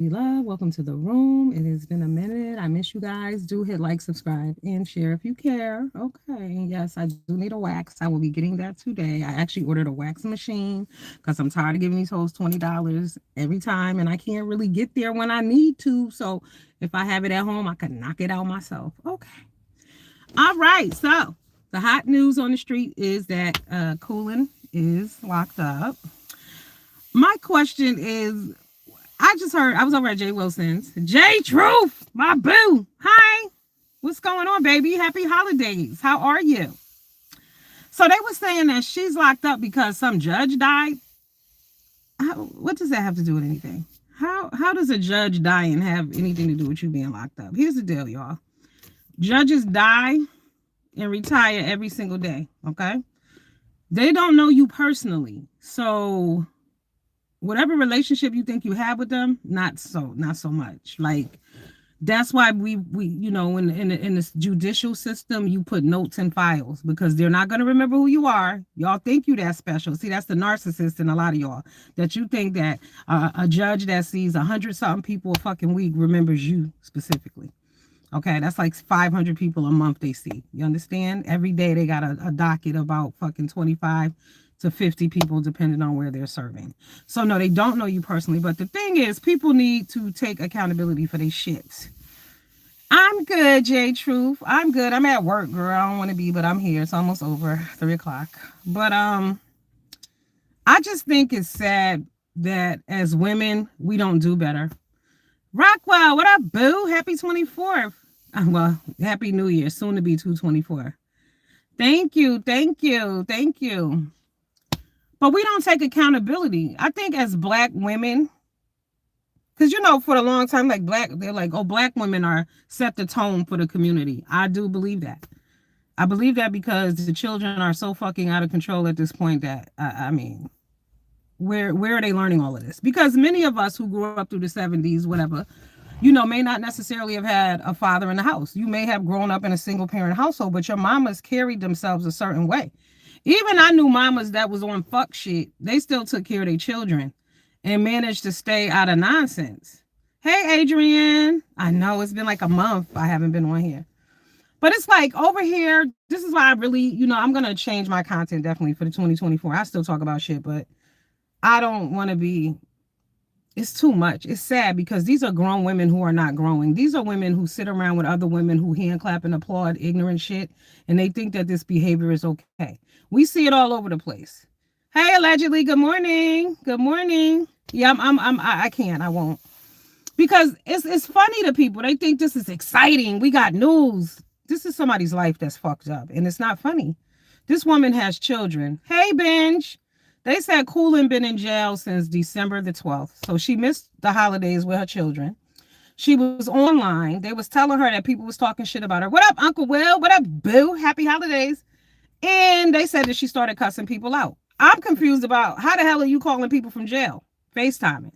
love. Welcome to the room. It has been a minute. I miss you guys. Do hit like, subscribe, and share if you care. Okay. Yes, I do need a wax. I will be getting that today. I actually ordered a wax machine because I'm tired of giving these hoes $20 every time, and I can't really get there when I need to. So if I have it at home, I can knock it out myself. Okay. All right. So the hot news on the street is that Coolin is locked up. My question is, I just heard I was over at Jay Wilson's. Jay Truth, my boo. Hi. What's going on, baby? Happy holidays. How are you? So they were saying that she's locked up because some judge died. What does that have to do with anything? How does a judge die and have anything to do with you being locked up? Here's the deal, y'all. Judges die and retire every single day. Okay. They don't know you personally. So whatever relationship you think you have with them, not so much. Like that's why we in this judicial system, you put notes and files because they're not going to remember who you are. Y'all think you that special. See, that's the narcissist in a lot of y'all, that you think that a judge that sees 100 something people a fucking week remembers you specifically. Okay, that's like 500 people a month they see. You understand? Every day they got a docket about fucking 25 to 50 people depending on where they're serving. So no, they don't know you personally. But the thing is, people need to take accountability for their shits. I'm good, Jay Truth. I'm good. I'm at work, girl. I don't want to be, but I'm here. It's almost over, 3 o'clock. But I just think it's sad that as women, we don't do better. Rockwell, what up, boo? Happy 24th. Well, happy New Year. Soon to be 224. Thank you. Thank you. Thank you. But we don't take accountability. I think as black women, because for the long time, like they're like, oh, black women are set the tone for the community. I do believe that. I believe that because the children are so fucking out of control at this point that I mean, where are they learning all of this? Because many of us who grew up through the 70s, whatever, may not necessarily have had a father in the house. You may have grown up in a single parent household, but your mamas carried themselves a certain way. Even I knew mamas that was on fuck shit. They still took care of their children and managed to stay out of nonsense. Hey, Adrienne. I know it's been like a month. I haven't been on here. But it's like over here, this is why I really, I'm going to change my content definitely for the 2024. I still talk about shit, but I don't want to be, it's too much. It's sad because these are grown women who are not growing. These are women who sit around with other women who hand clap and applaud ignorant shit, and they think that this behavior is okay. We see it all over the place. Hey, allegedly, good morning. Good morning. Yeah, I can't, I won't. Because it's funny to people. They think this is exciting. We got news. This is somebody's life that's fucked up, and it's not funny. This woman has children. Hey, Benj. They said Coolin been in jail since December the 12th. So she missed the holidays with her children. She was online. They was telling her that people was talking shit about her. What up, Uncle Will? What up, boo? Happy holidays. And they said that she started cussing people out. I'm confused about how the hell are you calling people from jail? FaceTiming.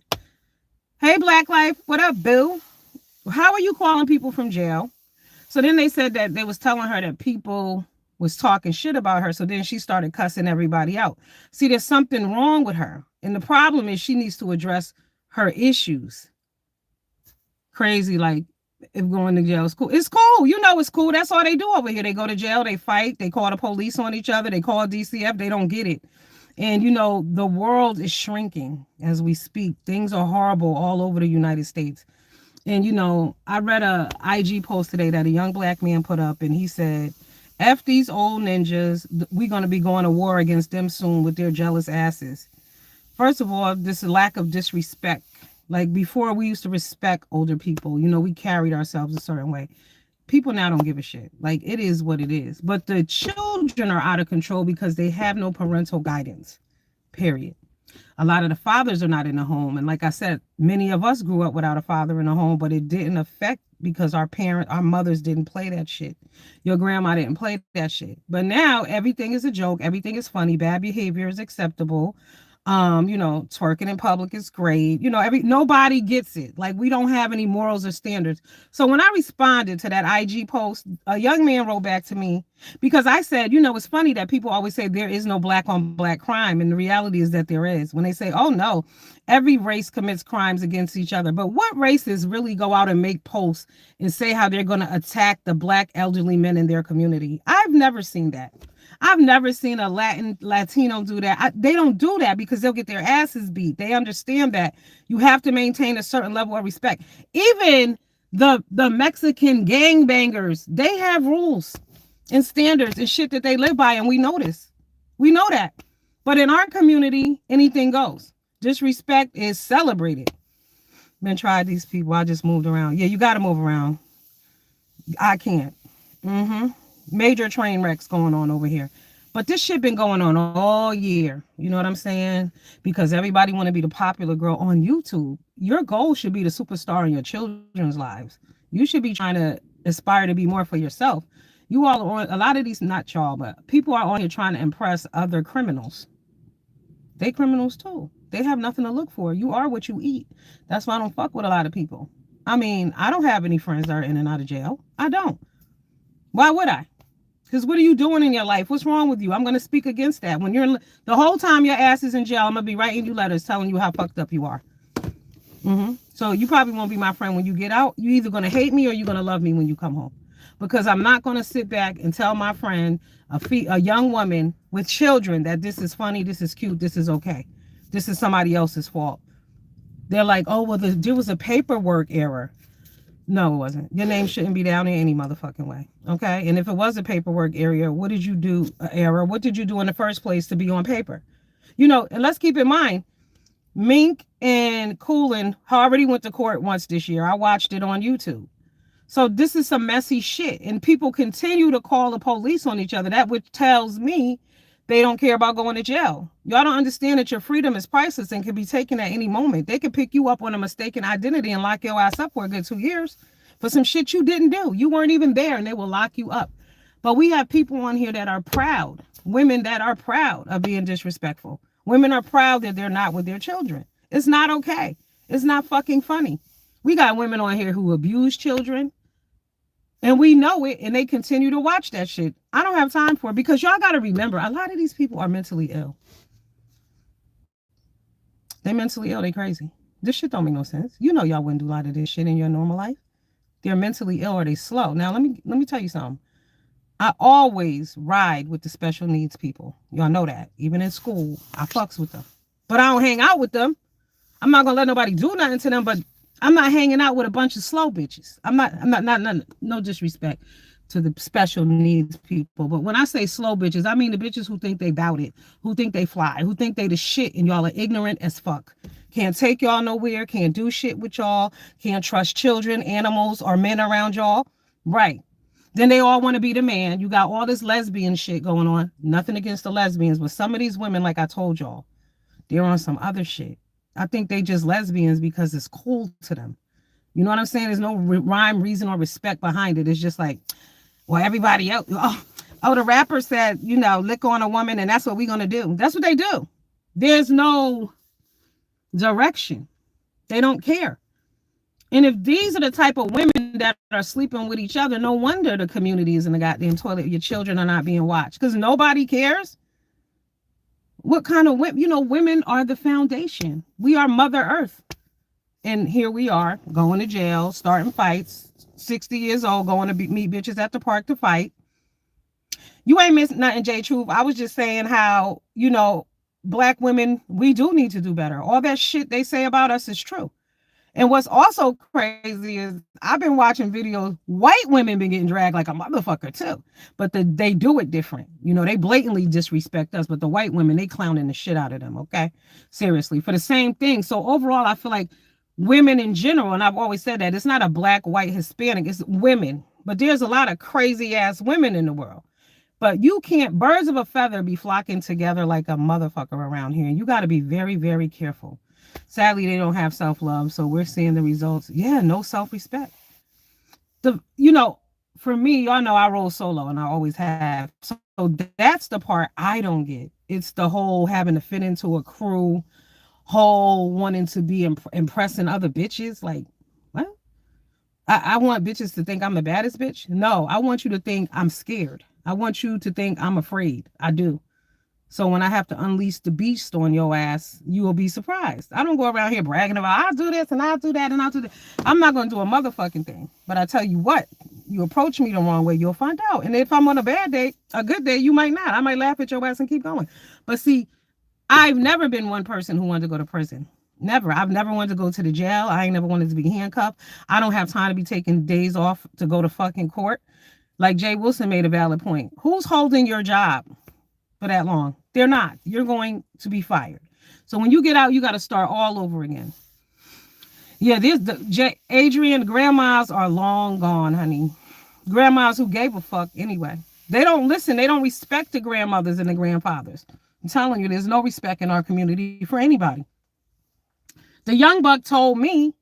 Hey, Black Life. What up, boo? How are you calling people from jail? So then they said that they was telling her that people was talking shit about her. So then she started cussing everybody out. See, there's something wrong with her. And the problem is she needs to address her issues. Crazy, like if going to jail is cool. It's cool. It's cool. That's all they do over here. They go to jail, they fight, they call the police on each other, they call DCF, they don't get it. And the world is shrinking as we speak. Things are horrible all over the United States. And I read a IG post today that a young black man put up, and he said, F these old ninjas, we're going to be going to war against them soon with their jealous asses. First of all, this lack of disrespect. Like before, we used to respect older people. We carried ourselves a certain way. People now don't give a shit. Like it is what it is. But the children are out of control because they have no parental guidance, period. A lot of the fathers are not in the home. And like I said, many of us grew up without a father in the home, but it didn't affect because our mothers didn't play that shit. Your grandma didn't play that shit. But now everything is a joke. Everything is funny. Bad behavior is acceptable. Twerking in public is great. Every nobody gets it. Like we don't have any morals or standards. So when I responded to that IG post, a young man wrote back to me because I said, it's funny that people always say there is no black on black crime. And the reality is that there is. When they say, oh no, every race commits crimes against each other. But what races really go out and make posts and say how they're going to attack the black elderly men in their community? I've never seen that. I've never seen a Latino do that. They don't do that because they'll get their asses beat. They understand that you have to maintain a certain level of respect. Even the Mexican gangbangers, they have rules and standards and shit that they live by, and we know this. We know that. But in our community, anything goes. Disrespect is celebrated. Been tried these people. I just moved around. Yeah, you got to move around. I can't. Major train wrecks going on over here. But this shit been going on all year. You know what I'm saying? Because everybody want to be the popular girl on YouTube. Your goal should be the superstar in your children's lives. You should be trying to aspire to be more for yourself. You all are on a lot of these, not y'all, but people are on here trying to impress other criminals. They criminals too. They have nothing to look for. You are what you eat. That's why I don't fuck with a lot of people. I mean, I don't have any friends that are in and out of jail. I don't. Why would I? Because what are you doing in your life? What's wrong with you? I'm going to speak against that. When you're the whole time your ass is in jail, I'm going to be writing you letters telling you how fucked up you are. So you probably won't be my friend when you get out. You're either going to hate me or you're going to love me when you come home. Because I'm not going to sit back and tell my friend, a young woman with children, that this is funny, this is cute, this is okay. This is somebody else's fault. They're like, oh, well, there was a paperwork error. No, it wasn't. Your name shouldn't be down in any motherfucking way. Okay? And if it was a paperwork error, what did you do? Error? What did you do in the first place to be on paper? And let's keep in mind, Mink and Coolin already went to court once this year. I watched it on YouTube. So this is some messy shit. And people continue to call the police on each other. That which tells me they don't care about going to jail. Y'all don't understand that your freedom is priceless and can be taken at any moment. They can pick you up on a mistaken identity and lock your ass up for a good 2 years for some shit you didn't do. You weren't even there and they will lock you up. But we have people on here that are proud. Women that are proud of being disrespectful. Women are proud that they're not with their children. It's not okay. It's not fucking funny. We got women on here who abuse children. And we know it, and they continue to watch that shit. I don't have time for it because y'all got to remember, a lot of these people are mentally ill. They mentally ill. They crazy. This shit don't make no sense. Y'all wouldn't do a lot of this shit in your normal life. They're mentally ill or they slow. Now, let me tell you something. I always ride with the special needs people. Y'all know that. Even in school, I fucks with them. But I don't hang out with them. I'm not going to let nobody do nothing to them, but I'm not hanging out with a bunch of slow bitches. I'm not, no disrespect to the special needs people. But when I say slow bitches, I mean the bitches who think they bout it, who think they fly, who think they the shit, and y'all are ignorant as fuck. Can't take y'all nowhere, can't do shit with y'all, can't trust children, animals, or men around y'all. Right. Then they all want to be the man. You got all this lesbian shit going on. Nothing against the lesbians, but some of these women, like I told y'all, they're on some other shit. I think they just lesbians because it's cool to them. You know what I'm saying? There's no rhyme, reason, or respect behind it. It's just like, well, everybody else. Oh, the rapper said, lick on a woman, and that's what we're going to do. That's what they do. There's no direction. They don't care. And if these are the type of women that are sleeping with each other, no wonder the community is in the goddamn toilet. Your children are not being watched because nobody cares. What kind of women? Women are the foundation. We are Mother Earth. And here we are going to jail, starting fights, 60 years old, going to meet bitches at the park to fight. You ain't missing nothing, J Truth. I was just saying how, Black women, we do need to do better. All that shit they say about us is true. And what's also crazy is I've been watching videos, white women been getting dragged like a motherfucker too. But they do it different. They blatantly disrespect us, but the white women, they clowning the shit out of them, okay? Seriously, for the same thing. So overall, I feel like women in general, and I've always said that, it's not a black, white, Hispanic, it's women. But there's a lot of crazy ass women in the world. But you can't, birds of a feather be flocking together like a motherfucker around here. And you got to be very, very careful. Sadly, they don't have self-love, so we're seeing the results. Yeah, no self-respect. For me, y'all know I roll solo, and I always have. So that's the part I don't get. It's the whole having to fit into a crew, whole wanting to be impressing other bitches. Like, what? I want bitches to think I'm the baddest bitch. No, I want you to think I'm scared. I want you to think I'm afraid. I do. So when I have to unleash the beast on your ass, you will be surprised. I don't go around here bragging about I'll do this and I'll do that and I'll do that. I'm not going to do a motherfucking thing. But I tell you what, you approach me the wrong way, you'll find out. And if I'm on a bad day, a good day, you might not. I might laugh at your ass and keep going. But see, I've never been one person who wanted to go to prison. Never. I've never wanted to go to the jail. I ain't never wanted to be handcuffed. I don't have time to be taking days off to go to fucking court. Like Jay Wilson made a valid point. Who's holding your job for that long? They're not. You're going to be fired. So when you get out, you got to start all over again. Yeah, Adrian, grandmas are long gone, honey. Grandmas who gave a fuck anyway. They don't listen. They don't respect the grandmothers and the grandfathers. I'm telling you, there's no respect in our community for anybody. The young buck told me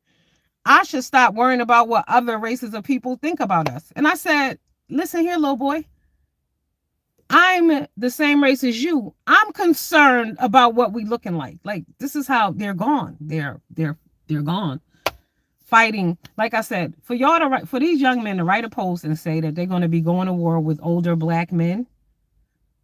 I should stop worrying about what other races of people think about us. And I said, listen here, little boy. I'm the same race as you. I'm concerned about what we looking like. Like, this is how they're gone. They're gone. Fighting, like I said, for y'all to write, for these young men to write a post and say that they're going to be going to war with older black men.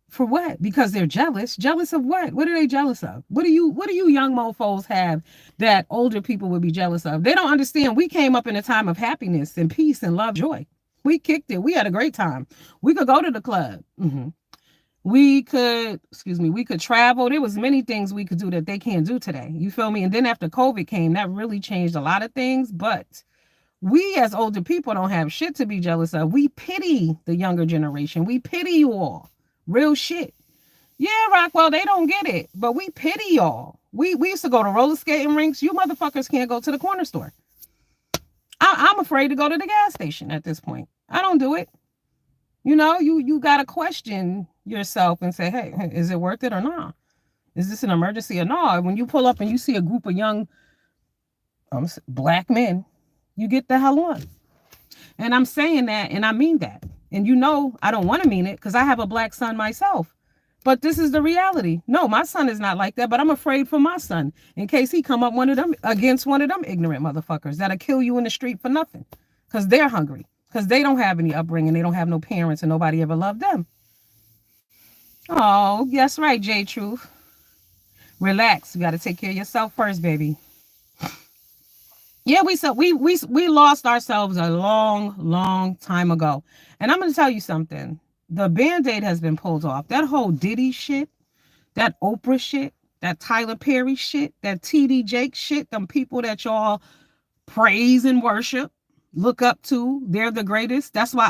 For what? Because they're jealous. Jealous of what? What are they jealous of? What do you young mofos have that older people would be jealous of? They don't understand. We came up in a time of happiness and peace and love, joy. We kicked it. We had a great time. We could go to the club. We could travel. There was many things we could do that they can't do today. You feel me? And then after COVID came, that really changed a lot of things. But we as older people don't have shit to be jealous of. We pity the younger generation. We pity you all. Real shit. Yeah, Rockwell, they don't get it. But we pity y'all. We used to go to roller skating rinks. You motherfuckers can't go to the corner store. I'm afraid to go to the gas station at this point. I don't do it. You know, you got to question yourself and say, hey, is it worth it or not? Is this an emergency or not? When you pull up and you see a group of young black men, you get the hell on. And I'm saying that, and I mean that. And you know, I don't want to mean it because I have a black son myself. But this is the reality. No, my son is not like that, but I'm afraid for my son in case he come up against one of them ignorant motherfuckers that'll kill you in the street for nothing because they're hungry, because they don't have any upbringing. They don't have no parents and nobody ever loved them. Oh, that's right, J Truth. Relax. You got to take care of yourself first, baby. Yeah, we lost ourselves a long time ago. And I'm going to tell you something. The Band-Aid has been pulled off. That whole Diddy shit, that Oprah shit, that Tyler Perry shit, that TD Jake shit, them people that y'all praise and worship, look up to, they're the greatest. That's why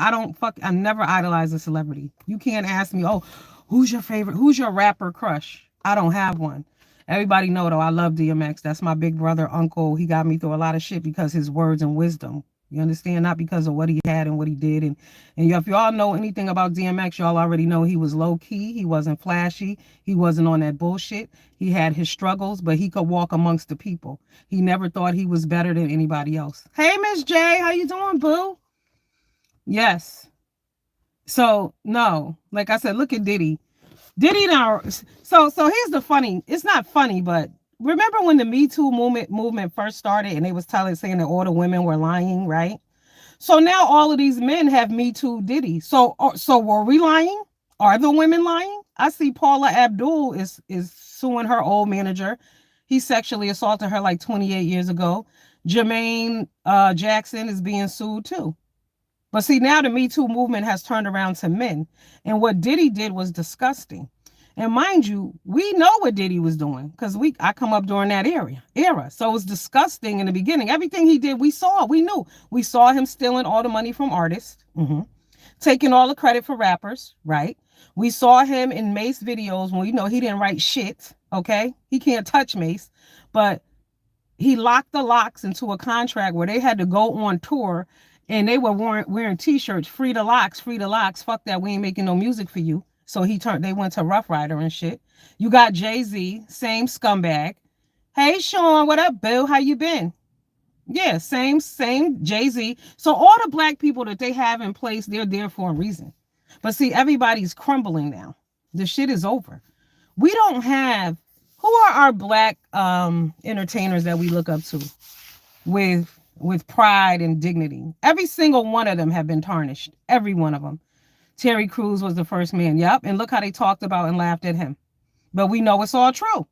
I never idolize a celebrity. You can't ask me, oh, who's your favorite? Who's your rapper crush? I don't have one. Everybody know, though, I love DMX. That's my big brother, uncle. He got me through a lot of shit because his words and wisdom. You understand? Not because of what he had and what he did. And if y'all know anything about DMX, y'all already know he was low key. He wasn't flashy. He wasn't on that bullshit. He had his struggles, but he could walk amongst the people. He never thought he was better than anybody else. Hey, Miss J, how you doing, boo? Yes. So, no. Like I said, look at Diddy. Diddy now. So here's the funny. It's not funny, but remember when the Me Too movement first started and they was saying that all the women were lying, right? So now all of these men have Me Too Diddy. So were we lying? Are the women lying? I see Paula Abdul is suing her old manager. He sexually assaulted her like 28 years ago. Jermaine Jackson is being sued too. But see, now the Me Too movement has turned around to men. And what Diddy did was disgusting. And mind you, we know what Diddy was doing because I come up during that era. So it was disgusting in the beginning. Everything he did, we knew. We saw him stealing all the money from artists, taking all the credit for rappers, right? We saw him in Mace videos when, he didn't write shit, okay? He can't touch Mace, but he locked the Locks into a contract where they had to go on tour and they were wearing t-shirts, free the Locks, fuck that, we ain't making no music for you. So they went to Rough Rider and shit. You got Jay-Z, same scumbag. Hey, Sean, what up, boo? How you been? Yeah, same Jay-Z. So all the black people that they have in place, they're there for a reason. But see, everybody's crumbling now. The shit is over. We don't have, who are our black entertainers that we look up to with pride and dignity? Every single one of them have been tarnished. Every one of them. Terry Crews was the first man. Yep. And look how they talked about and laughed at him. But we know it's all true.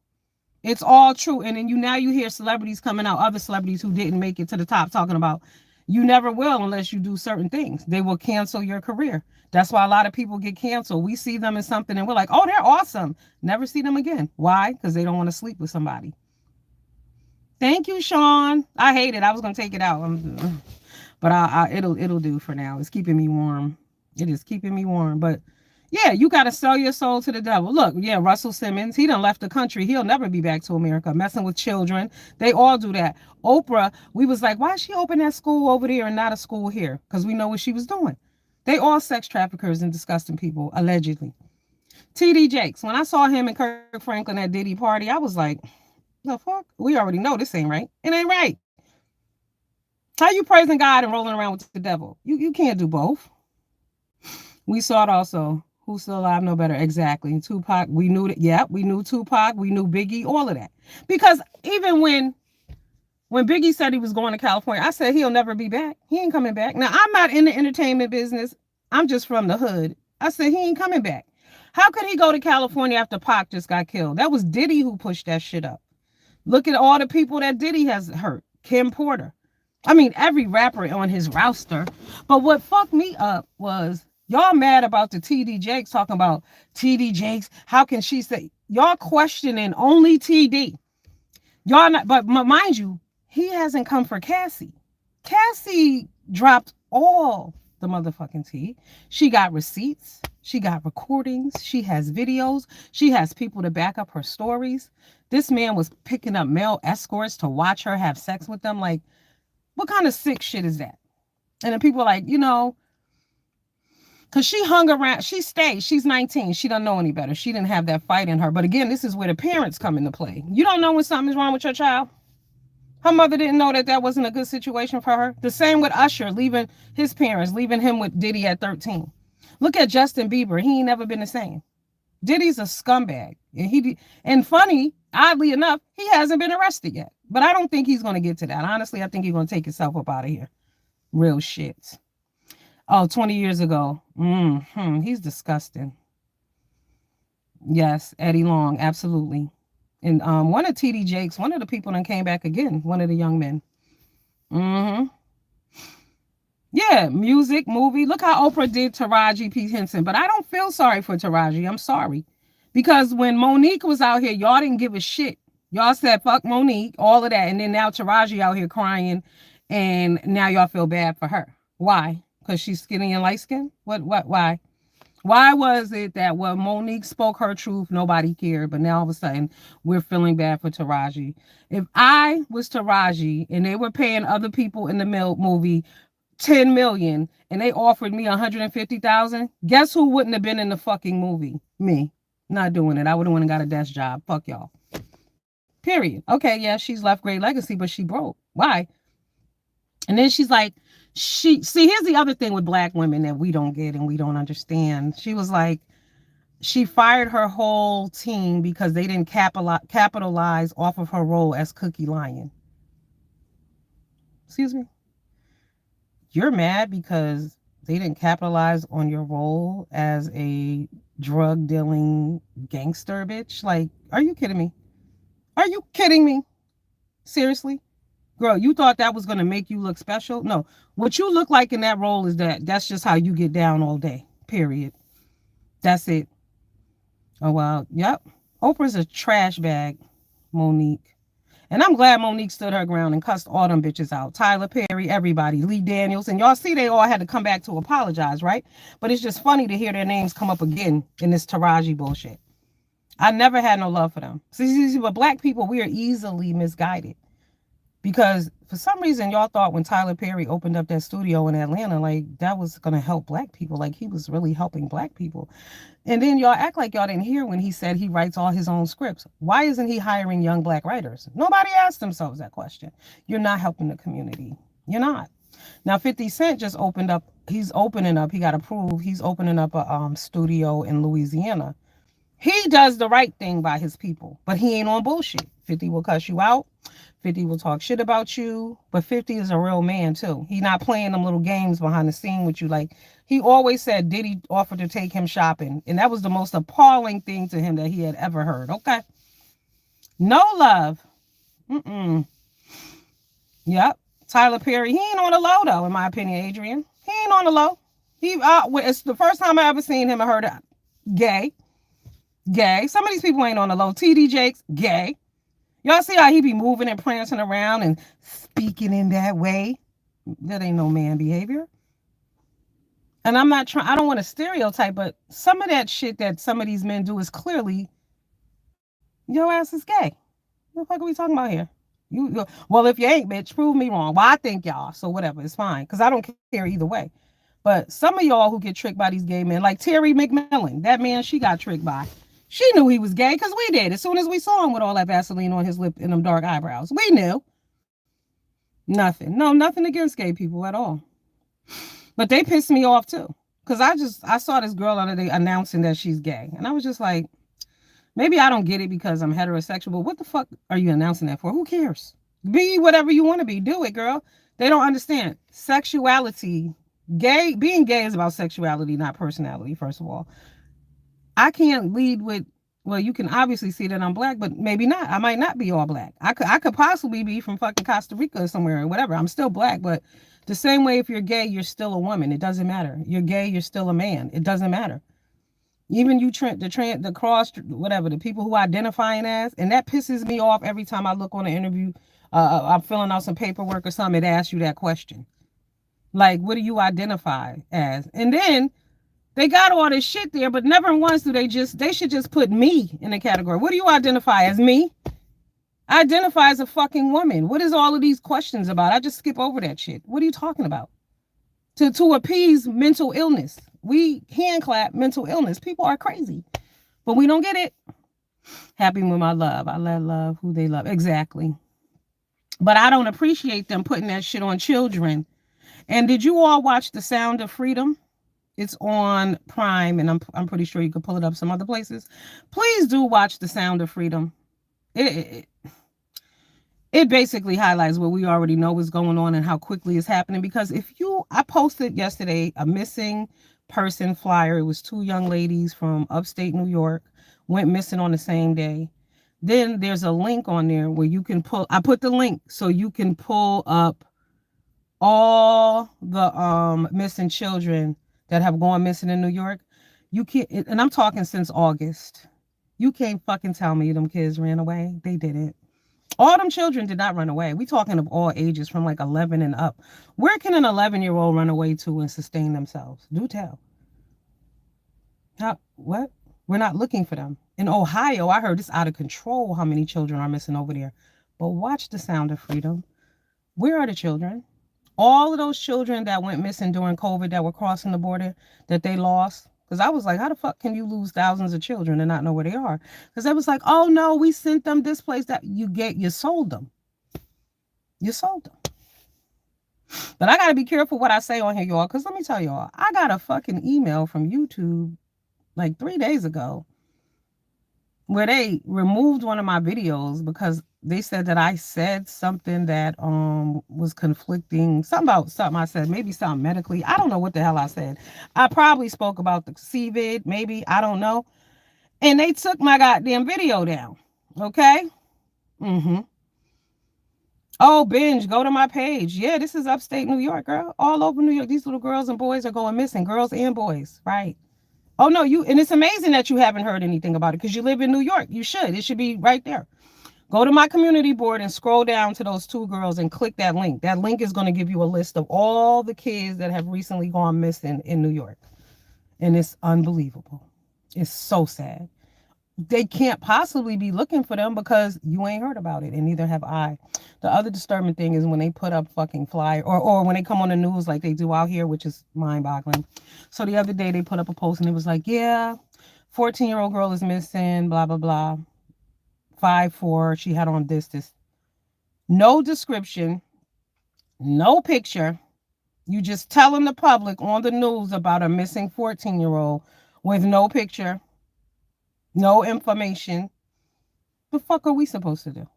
It's all true. And then you hear celebrities coming out, other celebrities who didn't make it to the top, talking about you never will unless you do certain things. They will cancel your career. That's why a lot of people get canceled. We see them in something and we're like, oh, they're awesome. Never see them again. Why? Because they don't want to sleep with somebody. Thank you, Sean. I hate it. I was gonna take it out. But it'll do for now. It's keeping me warm. It is keeping me warm. But yeah, you got to sell your soul to the devil. Look, yeah, Russell Simmons, he done left the country. He'll never be back to America, messing with children. They all do that. Oprah, we was like, why she open that school over there and not a school here? Because we know what she was doing. They all sex traffickers and disgusting people, allegedly. TD Jakes, when I saw him and Kirk Franklin at Diddy party, I was like, the fuck? We already know this ain't right. It ain't right. How you praising God and rolling around with the devil? You can't do both. We saw it also. Who's still alive? No better. Exactly. Tupac. We knew that. Yeah, we knew Tupac. We knew Biggie. All of that. Because even when Biggie said he was going to California, I said he'll never be back. He ain't coming back. Now I'm not in the entertainment business. I'm just from the hood. I said he ain't coming back. How could he go to California after Pac just got killed? That was Diddy who pushed that shit up. Look at all the people that Diddy has hurt. Kim Porter. I mean, every rapper on his roster. But what fucked me up was y'all mad about the TD Jakes talking about TD Jakes. How can she say y'all questioning only TD? Y'all not, but mind you, he hasn't come for Cassie. Cassie dropped all the motherfucking tea. She got receipts. She got recordings. She has videos. She has people to back up her stories. This man was picking up male escorts to watch her have sex with them. Like, what kind of sick shit is that? And then people are like, because she hung around, she stayed. She's 19. She don't know any better. She didn't have that fight in her. But again, this is where the parents come into play. You don't know when something's wrong with your child. Her mother didn't know that wasn't a good situation for her. The same with Usher, leaving his parents, leaving him with Diddy at 13. Look at Justin Bieber. He ain't never been the same. Diddy's a scumbag. And funny, oddly enough, he hasn't been arrested yet. But I don't think he's going to get to that. Honestly, I think he's going to take himself up out of here. Real shit. Oh, 20 years ago. He's disgusting. Yes, Eddie Long, absolutely. And one of TD Jakes, one of the people that came back again, one of the young men. Yeah, music, movie. Look how Oprah did Taraji P. Henson. But I don't feel sorry for Taraji. I'm sorry. Because when Monique was out here, y'all didn't give a shit. Y'all said, fuck Monique, all of that. And then now Taraji out here crying. And now y'all feel bad for her. Why? Because she's skinny and light skinned? Why? Why was it that when Monique spoke her truth, nobody cared, but now all of a sudden we're feeling bad for Taraji? If I was Taraji and they were paying other people in the movie 10 million and they offered me 150,000, guess who wouldn't have been in the fucking movie? Me. Not doing it. I would have went and got a desk job. Fuck y'all. Period. Okay, yeah, she's left great legacy, but she broke. Why? And then she's like, here's the other thing with black women that we don't get and we don't understand. She was like, she fired her whole team because they didn't capitalize off of her role as Cookie Lion. Excuse me? You're mad because they didn't capitalize on your role as a drug dealing gangster bitch? Like, are you kidding me? Are you kidding me? Seriously? Girl, you thought that was going to make you look special? No. What you look like in that role is that's just how you get down all day. Period. That's it. Oh, well, yep. Oprah's a trash bag, Monique. And I'm glad Monique stood her ground and cussed all them bitches out. Tyler Perry, everybody, Lee Daniels. And y'all see they all had to come back to apologize, right? But it's just funny to hear their names come up again in this Taraji bullshit. I never had no love for them. See, but black people, we are easily misguided. Because for some reason, y'all thought when Tyler Perry opened up that studio in Atlanta, like that was going to help black people. Like he was really helping black people. And then y'all act like y'all didn't hear when he said he writes all his own scripts. Why isn't he hiring young black writers? Nobody asked themselves that question. You're not helping the community. You're not. Now, 50 Cent just opened up. He's opening up. He got approved. He's opening up a studio in Louisiana. He does the right thing by his people, but he ain't on bullshit. 50 will cuss you out. 50 will talk shit about you, but 50 is a real man too. He not playing them little games behind the scene with you. Like he always said Diddy offered to take him shopping, and that was the most appalling thing to him that he had ever heard. Okay. No love. Mm-mm. Yep. Tyler Perry, he ain't on the low though, in my opinion, Adrian. He ain't on the low. It's the first time I ever seen him and heard it. Gay. Gay. Some of these people ain't on the low. TD Jakes, gay. Y'all see how he be moving and prancing around and speaking in that way? That ain't no man behavior. And I'm not trying, I don't want to stereotype, but some of that shit that some of these men do is clearly, your ass is gay. What the fuck are we talking about here? Well, if you ain't, bitch, prove me wrong. Well, I think y'all, so whatever, it's fine. Because I don't care either way. But some of y'all who get tricked by these gay men, like Terry McMillan, that man she got tricked by. She knew he was gay because we did. As soon as we saw him with all that Vaseline on his lip and them dark eyebrows, we knew. Nothing. No, nothing against gay people at all. But they pissed me off too. Because I saw this girl the other day announcing that she's gay. And I was just like, maybe I don't get it because I'm heterosexual, but what the fuck are you announcing that for? Who cares? Be whatever you want to be. Do it, girl. They don't understand. Sexuality, being gay is about sexuality, not personality, first of all. I can't lead with, well, you can obviously see that I'm black, but maybe not. I might not be all black. I could possibly be from fucking Costa Rica or somewhere or whatever. I'm still black, but the same way if you're gay, you're still a woman. It doesn't matter. You're gay, you're still a man. It doesn't matter. Even you, the cross, whatever, the people who identifying as, and that pisses me off every time I look on an interview. I'm filling out some paperwork or something. It asks you that question, like, what do you identify as? And then they got all this shit there, but never once do they should just put me in the category. What do you identify as? Me? I identify as a fucking woman. What is all of these questions about? I just skip over that shit. What are you talking about? To appease mental illness. We hand clap mental illness. People are crazy, but we don't get it. Happy with my love. I let love who they love. Exactly. But I don't appreciate them putting that shit on children. And did you all watch The Sound of Freedom? It's on Prime, and I'm pretty sure you could pull it up some other places. Please do watch The Sound of Freedom. It basically highlights what we already know is going on and how quickly it's happening. Because I posted yesterday a missing person flyer. It was 2 young ladies from upstate New York, went missing on the same day. Then there's a link on there where you can I put the link so you can pull up all the missing children that have gone missing in New York. You can't, and I'm talking since August. You can't fucking tell me them kids ran away. They didn't. All them children did not run away. We talking of all ages from like 11 and up. Where can an 11-year-old run away to and sustain themselves? Do tell. What? We're not looking for them. In Ohio, I heard it's out of control how many children are missing over there. But watch The Sound of Freedom. Where are the children? All of those children that went missing during COVID that were crossing the border that they lost. Because I was like, how the fuck can you lose thousands of children and not know where they are? Because they was like, oh no, we sent them this place that you sold them. You sold them. But I got to be careful what I say on here, y'all. Because let me tell y'all, I got a fucking email from YouTube like 3 days ago where they removed one of my videos because they said that I said something that was conflicting, something about something I said, maybe something medically. I don't know what the hell I said. I probably spoke about the CVID, maybe, I don't know. And they took my goddamn video down. Okay? Mm-hmm. Oh, binge, go to my page. Yeah, this is upstate New York, girl. All over New York. These little girls and boys are going missing. Girls and boys, right? Oh, no, and it's amazing that you haven't heard anything about it because you live in New York. You should. It should be right there. Go to my community board and scroll down to those 2 girls and click that link. That link is going to give you a list of all the kids that have recently gone missing in New York. And it's unbelievable. It's so sad. They can't possibly be looking for them because you ain't heard about it, and neither have I. The other disturbing thing is when they put up fucking flyer or when they come on the news like they do out here, which is mind-boggling. So the other day they put up a post and it was like, yeah, 14-year-old girl is missing, blah, blah, blah. 5'4", she had on this. No description, no picture. You just telling the public on the news about a missing 14-year-old with no picture, no information. The fuck are we supposed to do?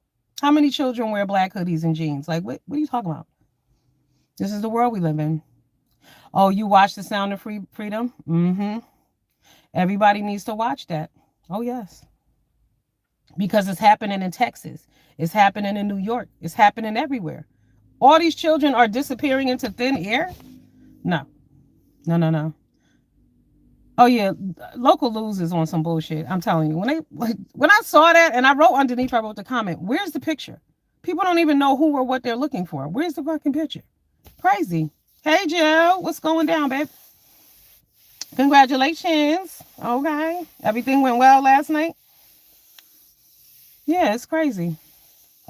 How many children wear black hoodies and jeans? Like, what are you talking about? This is the world we live in. Oh, you watch The Sound of Freedom? Mm-hmm. Everybody needs to watch that. Oh, yes. Because it's happening in Texas. It's happening in New York. It's happening everywhere. All these children are disappearing into thin air? No. No, no, no. Oh yeah, local news is on some bullshit. I'm telling you. When I saw that and I wrote underneath, I wrote the comment, where's the picture? People don't even know who or what they're looking for. Where's the fucking picture? Crazy. Hey Jill, what's going down, babe? Congratulations. Okay. Everything went well last night? Yeah, it's crazy.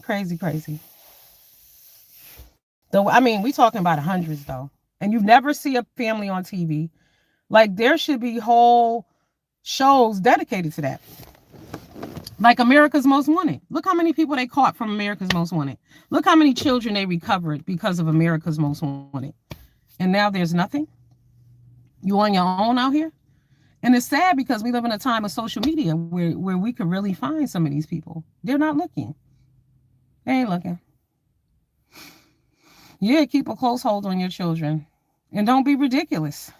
Crazy, crazy. Though I mean, we talking about hundreds though. And you never see a family on TV. Like there should be whole shows dedicated to that. Like America's Most Wanted. Look how many people they caught from America's Most Wanted. Look how many children they recovered because of America's Most Wanted. And now there's nothing. You on your own out here? And it's sad because we live in a time of social media where we could really find some of these people. They're not looking. They ain't looking. Yeah, keep a close hold on your children. And don't be ridiculous.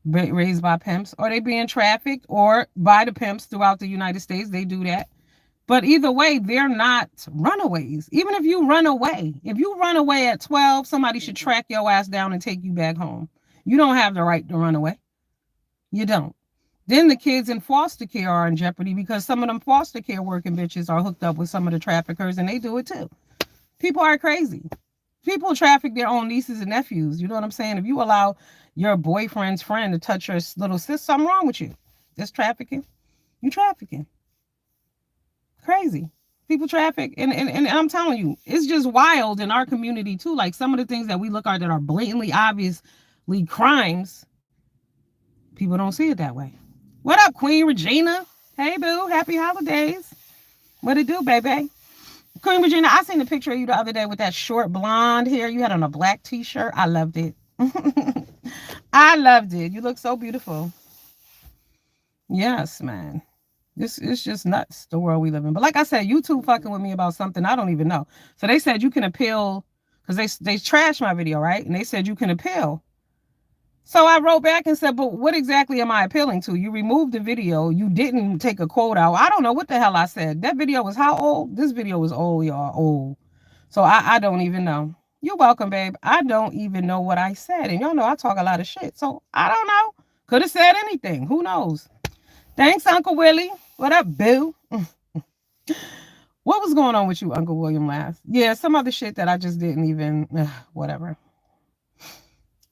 Raised by pimps. Or they being trafficked or by the pimps throughout the United States. They do that. But either way, they're not runaways. Even if you run away at 12, somebody should track your ass down and take you back home. You don't have the right to run away. You don't. Then the kids in foster care are in jeopardy because some of them foster care working bitches are hooked up with some of the traffickers and they do it too. People are crazy. People traffic their own nieces and nephews. You know what I'm saying? If you allow your boyfriend's friend to touch your little sis, something wrong with you. That's trafficking. You trafficking. Crazy. People traffic. And I'm telling you, it's just wild in our community too. Like some of the things that we look at that are blatantly obviously crimes, people don't see it that way. What up, Queen Regina? Hey, boo. Happy holidays. What it do, baby? Queen Regina, I seen a picture of you the other day with that short blonde hair you had on a black t-shirt. I loved it. I loved it. You look so beautiful. Yes, man. This is just nuts, the world we live in. But like I said, YouTube fucking with me about something I don't even know. So they said you can appeal because they trashed my video, right? And they said you can appeal. So I wrote back and said, but what exactly am I appealing to? You removed the video. You didn't take a quote out. I don't know what the hell I said. That video was how old? This video was old, y'all. Old. So I don't even know. You're welcome, babe. I don't even know what I said. And y'all know I talk a lot of shit. So I don't know. Could have said anything. Who knows? Thanks, Uncle Willie. What up, boo? What was going on with you, Uncle William last? Yeah, some other shit that I just didn't even, whatever.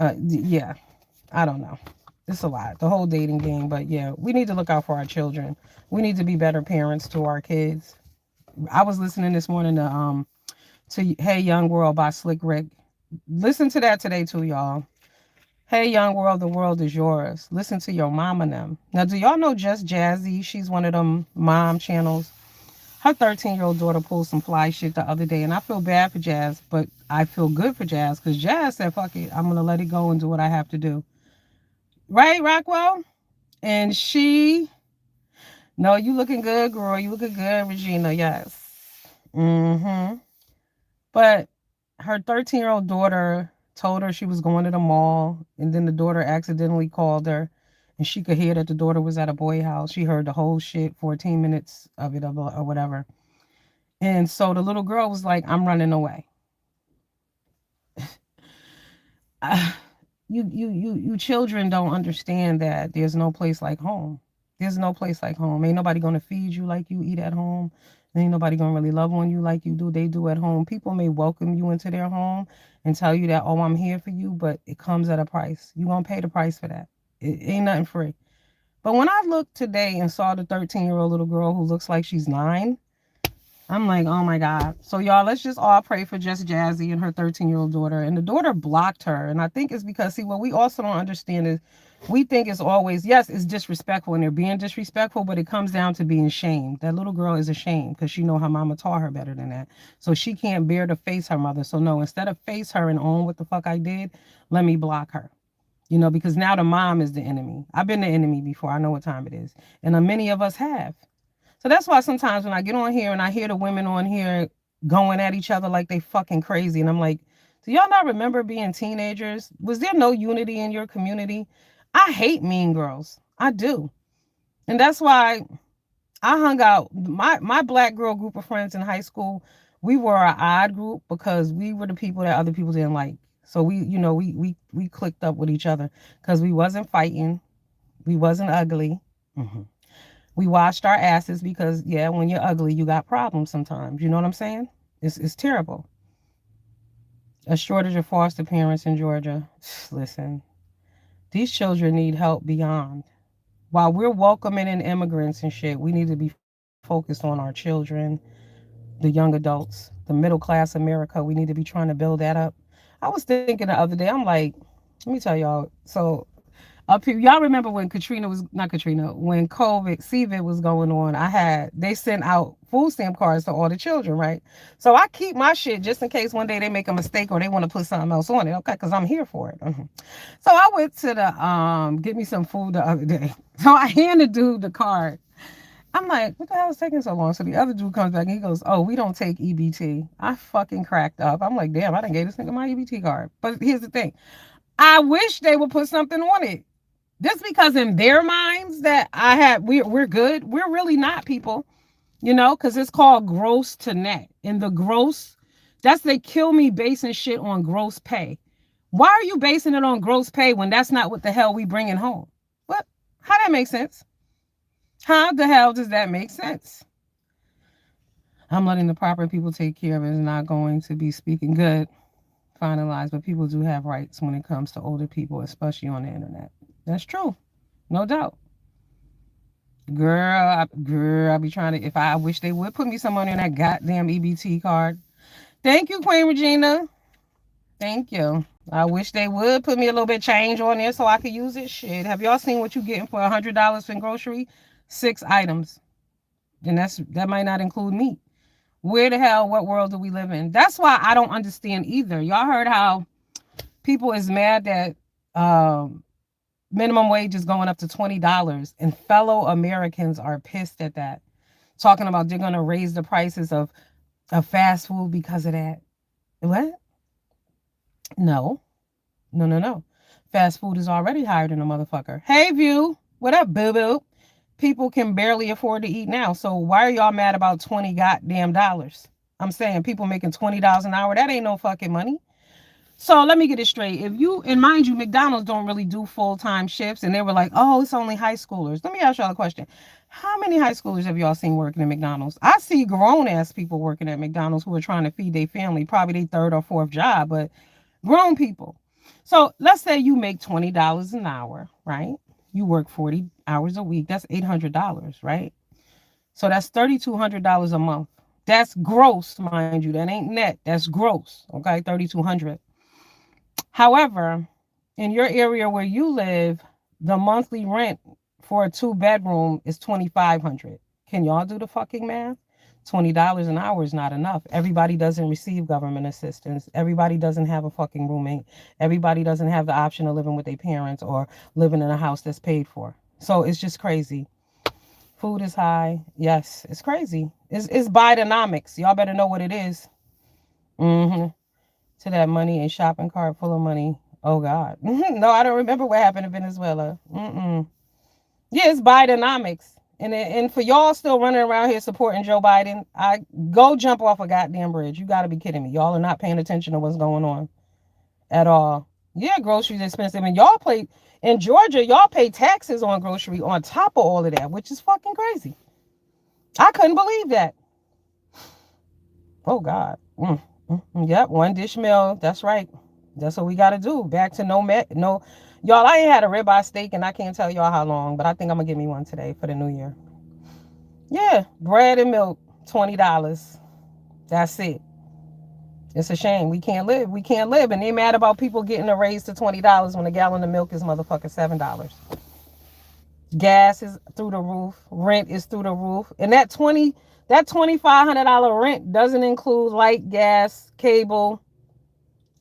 Yeah. I don't know. It's a lot. The whole dating game. But yeah, we need to look out for our children. We need to be better parents to our kids. I was listening this morning to Hey Young World by Slick Rick. Listen to that today too, y'all. Hey Young World, the world is yours. Listen to your mom and them. Now, do y'all know Just Jazzy? She's one of them mom channels. Her 13-year-old daughter pulled some fly shit the other day, and I feel bad for Jazz, but I feel good for Jazz because Jazz said, fuck it, I'm going to let it go and do what I have to do. Right, Rockwell? And she, no, you looking good, girl. You looking good, Regina. Yes. Mm-hmm. But her 13-year-old daughter told her she was going to the mall, and then the daughter accidentally called her, and she could hear that the daughter was at a boy house. She heard the whole shit, 14 minutes of it or whatever. And so the little girl was like, I'm running away. You children don't understand that there's no place like home. There's no place like home. Ain't nobody gonna feed you like you eat at home. Ain't nobody gonna really love on you like they do at home. People may welcome you into their home and tell you that, oh, I'm here for you, but it comes at a price. You're gonna pay the price for that. It ain't nothing free. But when I looked today and saw the 13-year-old little girl who looks like she's 9, I'm like, oh my God. So y'all, let's just all pray for Just Jazzy and her 13-year-old daughter. And the daughter blocked her. And I think it's because, see, what we also don't understand is we think it's always, yes, it's disrespectful and they're being disrespectful, but it comes down to being shamed. That little girl is ashamed because she know her mama taught her better than that. So she can't bear to face her mother. So no, instead of face her and own what the fuck I did, let me block her. because now the mom is the enemy. I've been the enemy before. I know what time it is. And many of us have. So that's why sometimes when I get on here and I hear the women on here going at each other like they fucking crazy, and I'm like, do y'all not remember being teenagers? Was there no unity in your community? I hate mean girls. I do. And that's why I hung out my black girl group of friends in high school. We were an odd group because we were the people that other people didn't like. So we clicked up with each other because we wasn't fighting, we wasn't ugly. Mhm. We washed our asses because yeah, when you're ugly, you got problems sometimes. You know what I'm saying? It's terrible. A shortage of foster parents in Georgia. Listen, these children need help beyond. While we're welcoming in immigrants and shit, we need to be focused on our children, the young adults, the middle class America. We need to be trying to build that up. I was thinking the other day, I'm like, let me tell y'all. So up here, y'all remember when Katrina was not Katrina, when COVID, CVID was going on, they sent out food stamp cards to all the children, right? So I keep my shit just in case one day they make a mistake or they want to put something else on it, okay? Because I'm here for it. Mhm. So I went to the get me some food the other day. So I handed dude the card. I'm like, what the hell is taking so long? So the other dude comes back and he goes, oh, we don't take EBT. I fucking cracked up. I'm like, damn, I didn't gave this nigga my EBT card. But here's the thing. I wish they would put something on it. Just because in their minds that we're good. We're really not, people. Because it's called gross to net. And the gross, that's they kill me basing shit on gross pay. Why are you basing it on gross pay when that's not what the hell we bringing home? What? How that make sense? How the hell does that make sense? I'm letting the proper people take care of it. Is not going to be speaking good, finalized, but people do have rights when it comes to older people, especially on the internet. That's true. No doubt. Girl, I be trying to, if I wish they would put me some money on that goddamn EBT card. Thank you, Queen Regina. Thank you. I wish they would put me a little bit of change on there so I could use it. Shit. Have y'all seen what you getting for $100 in grocery? 6 items. And that might not include meat. Where the hell, what world do we live in? That's why I don't understand either. Y'all heard how people is mad that minimum wage is going up to $20, and fellow Americans are pissed at that, talking about they're going to raise the prices of fast food because of that. What? No, no, no, no. Fast food is already higher than a motherfucker. Hey, View. What up, boo boo? People can barely afford to eat now. So why are y'all mad about 20 goddamn dollars? I'm saying people making $20 an hour. That ain't no fucking money. So let me get it straight. If you, and mind you, McDonald's don't really do full-time shifts, and they were like, oh, it's only high schoolers. Let me ask y'all a question. How many high schoolers have y'all seen working at McDonald's? I see grown-ass people working at McDonald's who are trying to feed their family, probably their third or fourth job, but grown people. So let's say you make $20 an hour, right? You work 40 hours a week. That's $800, right? So that's $3,200 a month. That's gross, mind you. That ain't net. That's gross. Okay, 3,200. However, in your area where you live, the monthly rent for a 2 bedroom is 2,500. Can y'all do the fucking math? $20 an hour is not enough. Everybody doesn't receive government assistance. Everybody doesn't have a fucking roommate. Everybody doesn't have the option of living with their parents or living in a house that's paid for. So it's just crazy. Food is high. Yes, it's crazy. It's Bidenomics. Y'all better know what it is. Mm-hmm. To that money, a shopping cart full of money. Oh God. No, I don't remember what happened in Venezuela. Mm-mm. Yeah, it's Bidenomics. And for y'all still running around here supporting Joe Biden, I go jump off a goddamn bridge. You gotta be kidding me. Y'all are not paying attention to what's going on at all. Yeah, groceries expensive. And y'all pay in Georgia, y'all pay taxes on grocery on top of all of that, which is fucking crazy. I couldn't believe that. Oh God. Yep, one dish meal. That's right. That's what we got to do. Back to no. Y'all, I ain't had a ribeye steak, and I can't tell y'all how long, but I think I'm gonna give me one today for the new year. Yeah, bread and milk, $20. That's it. It's a shame we can't live. We can't live, and they mad about people getting a raise to $20 when a gallon of milk is motherfucking $7. Gas is through the roof. Rent is through the roof, and that $2,500 rent doesn't include light, gas, cable,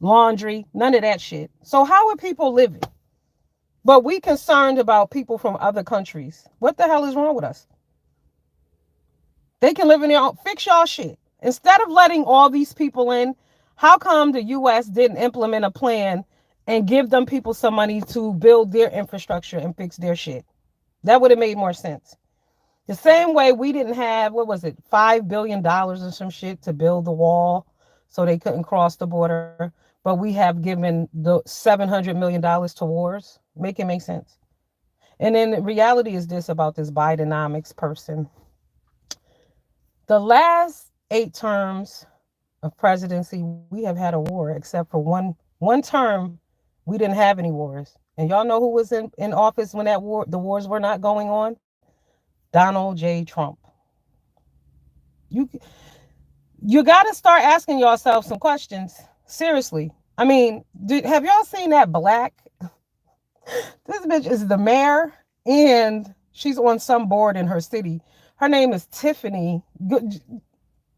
laundry, none of that shit. So how are people living? But we concerned about people from other countries. What the hell is wrong with us? They can live in their own, fix y'all shit. Instead of letting all these people in, how come the US didn't implement a plan and give them people some money to build their infrastructure and fix their shit? That would have made more sense. The same way we didn't have, what was it, $5 billion or some shit to build the wall so they couldn't cross the border, but we have given the $700 million to wars. Make it make sense. And then the reality is this about this Bidenomics person. The last 8 terms of presidency, we have had a war, except for one term, we didn't have any wars. And y'all know who was in office when the wars were not going on? Donald J. Trump. You you got to start asking yourself some questions. Seriously. I mean, have y'all seen that black? This bitch is the mayor, and she's on some board in her city. Her name is Tiffany.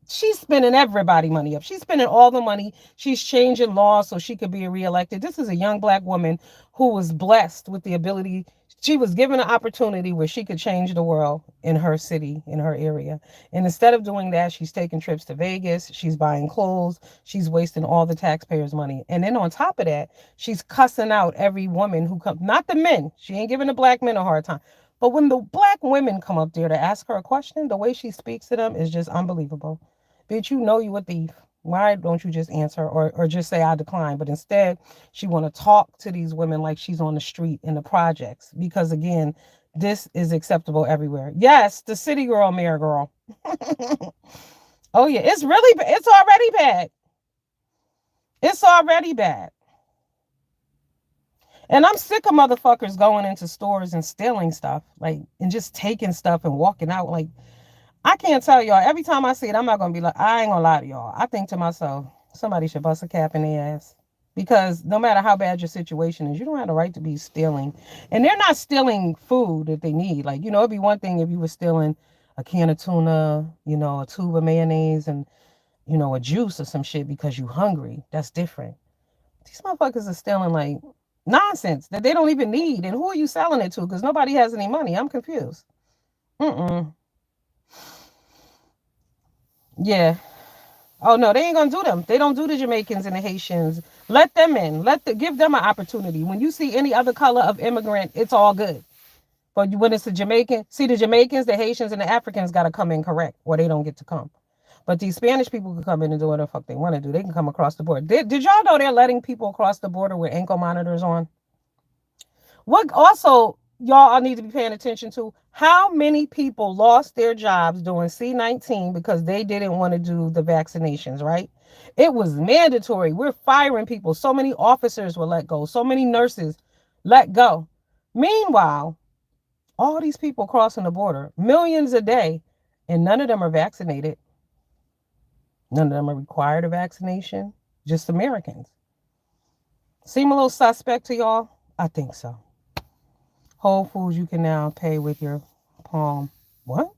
She's spending everybody money up. She's spending all the money. She's changing laws so she could be reelected. This is a young black woman who was blessed with the ability. She was given an opportunity where she could change the world in her city, in her area. And instead of doing that, she's taking trips to Vegas. She's buying clothes. She's wasting all the taxpayers' money. And then on top of that, she's cussing out every woman who comes, not the men. She ain't giving the black men a hard time. But when the black women come up there to ask her a question, the way she speaks to them is just unbelievable. Bitch, you know you a thief. Why don't you just answer or just say I decline? But instead, she want to talk to these women like she's on the street in the projects. Because again, this is acceptable everywhere. Yes, the city girl, mayor girl. Oh yeah, it's already bad. It's already bad. And I'm sick of motherfuckers going into stores and stealing stuff, like, and just taking stuff and walking out. Like, I can't tell y'all. Every time I see it, I'm not gonna be like, I ain't gonna lie to y'all. I think to myself, somebody should bust a cap in their ass. Because no matter how bad your situation is, you don't have the right to be stealing. And they're not stealing food that they need. Like, it'd be one thing if you were stealing a can of tuna, a tube of mayonnaise and, a juice or some shit because you hungry. That's different. These motherfuckers are stealing like nonsense that they don't even need. And who are you selling it to? Because nobody has any money. I'm confused. Mm-mm. Yeah. Oh no, they ain't gonna do them. They don't do the Jamaicans and the Haitians. Let them in. Give them an opportunity. When you see any other color of immigrant, it's all good. But when it's a Jamaican, see the Jamaicans, the Haitians, and the Africans gotta come in correct, or they don't get to come. But these Spanish people can come in and do whatever the fuck they want to do. They can come across the border. Did y'all know they're letting people across the border with ankle monitors on? What also y'all need to be paying attention to, how many people lost their jobs during C-19 because they didn't want to do the vaccinations, right? It was mandatory. We're firing people. So many officers were let go. So many nurses let go. Meanwhile, all these people crossing the border, millions a day, and none of them are vaccinated. None of them are required a vaccination. Just Americans. Seem a little suspect to y'all? I think so. Whole Foods, you can now pay with your palm. What?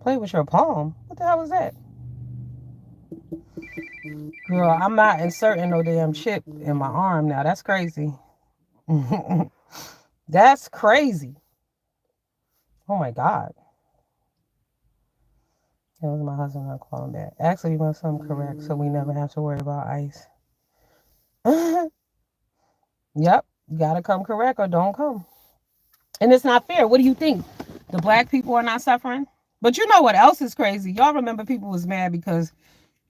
Play with your palm? What the hell is that? Girl, I'm not inserting no damn chip in my arm now. That's crazy. That's crazy. Oh my God. That was my husband not calling back. Actually, we want something correct so we never have to worry about ice. Yep. You gotta come correct or don't come. And it's not fair. What do you think? The black people are not suffering? But you know what else is crazy? Y'all remember people was mad because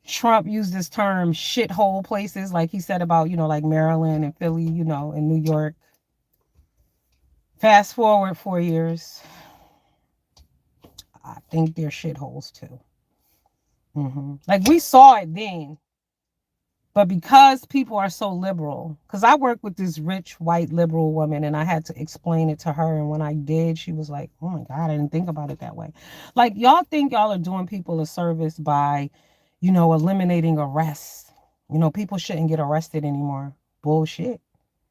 Trump used this term shithole places, like he said about, like Maryland and Philly, and New York. Fast forward 4 years. I think they're shitholes too. Like we saw it then. But because people are so liberal, because I work with this rich white liberal woman and I had to explain it to her. And when I did, she was like, oh my God, I didn't think about it that way. Like y'all think y'all are doing people a service by, eliminating arrests. People shouldn't get arrested anymore. Bullshit.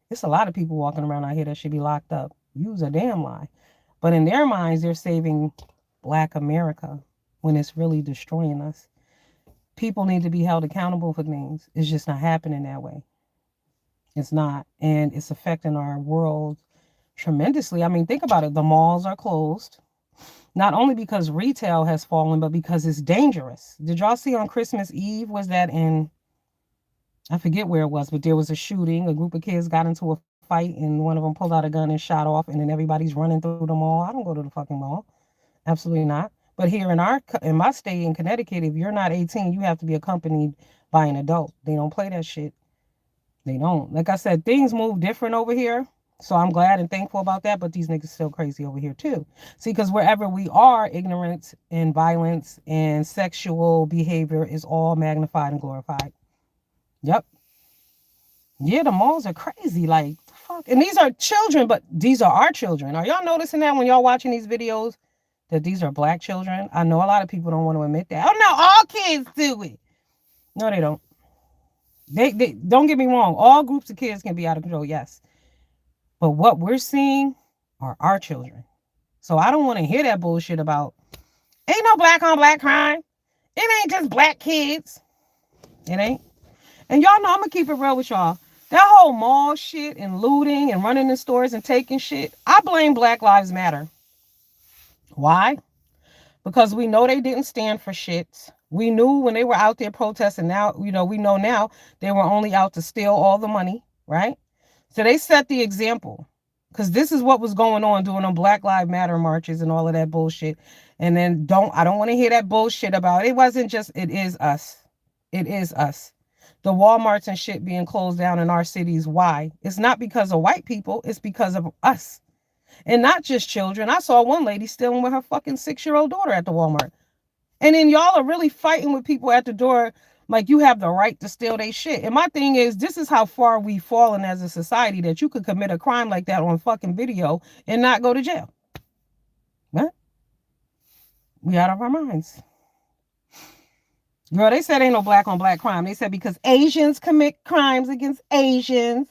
There's a lot of people walking around out here that should be locked up. Use a damn lie. But in their minds, they're saving Black America when it's really destroying us. People need to be held accountable for things. It's just not happening that way. It's not. And it's affecting our world tremendously. I mean, think about it. The malls are closed, not only because retail has fallen, but because it's dangerous. Did y'all see on Christmas Eve? Was that in, I forget where it was, but there was a shooting. A group of kids got into a fight and one of them pulled out a gun and shot off, and then everybody's running through the mall. I don't go to the fucking mall. Absolutely not. But here in my state in Connecticut, if you're not 18, you have to be accompanied by an adult. They don't play that shit. They don't. Like I said, things move different over here. So I'm glad and thankful about that. But these niggas still crazy over here too. See, because wherever we are, ignorance and violence and sexual behavior is all magnified and glorified. Yep. Yeah, the malls are crazy. Like, fuck. And these are children, but these are our children. Are y'all noticing that when y'all watching these videos that these are black children? I know a lot of people don't want to admit that. Oh no, all kids do it. No, they don't. They don't get me wrong. All groups of kids can be out of control, yes. But what we're seeing are our children. So I don't want to hear that bullshit about ain't no black on black crime. It ain't just black kids. It ain't. And y'all know I'm gonna keep it real with y'all. That whole mall shit and looting and running in stores and taking shit, I blame Black Lives Matter. Why? Because we know they didn't stand for shit. We knew when they were out there protesting. Now, we know now they were only out to steal all the money, right? So they set the example. Because this is what was going on during them Black Lives Matter marches and all of that bullshit. And then I don't want to hear that bullshit about it wasn't just, it is us. It is us. The Walmarts and shit being closed down in our cities. Why? It's not because of white people. It's because of us. And not just children. I saw one lady stealing with her fucking 6-year-old daughter at the Walmart. And then y'all are really fighting with people at the door like you have the right to steal their shit. And my thing is, this is how far we've fallen as a society that you could commit a crime like that on fucking video and not go to jail. What? We out of our minds. Girl, they said ain't no black on black crime. They said because Asians commit crimes against Asians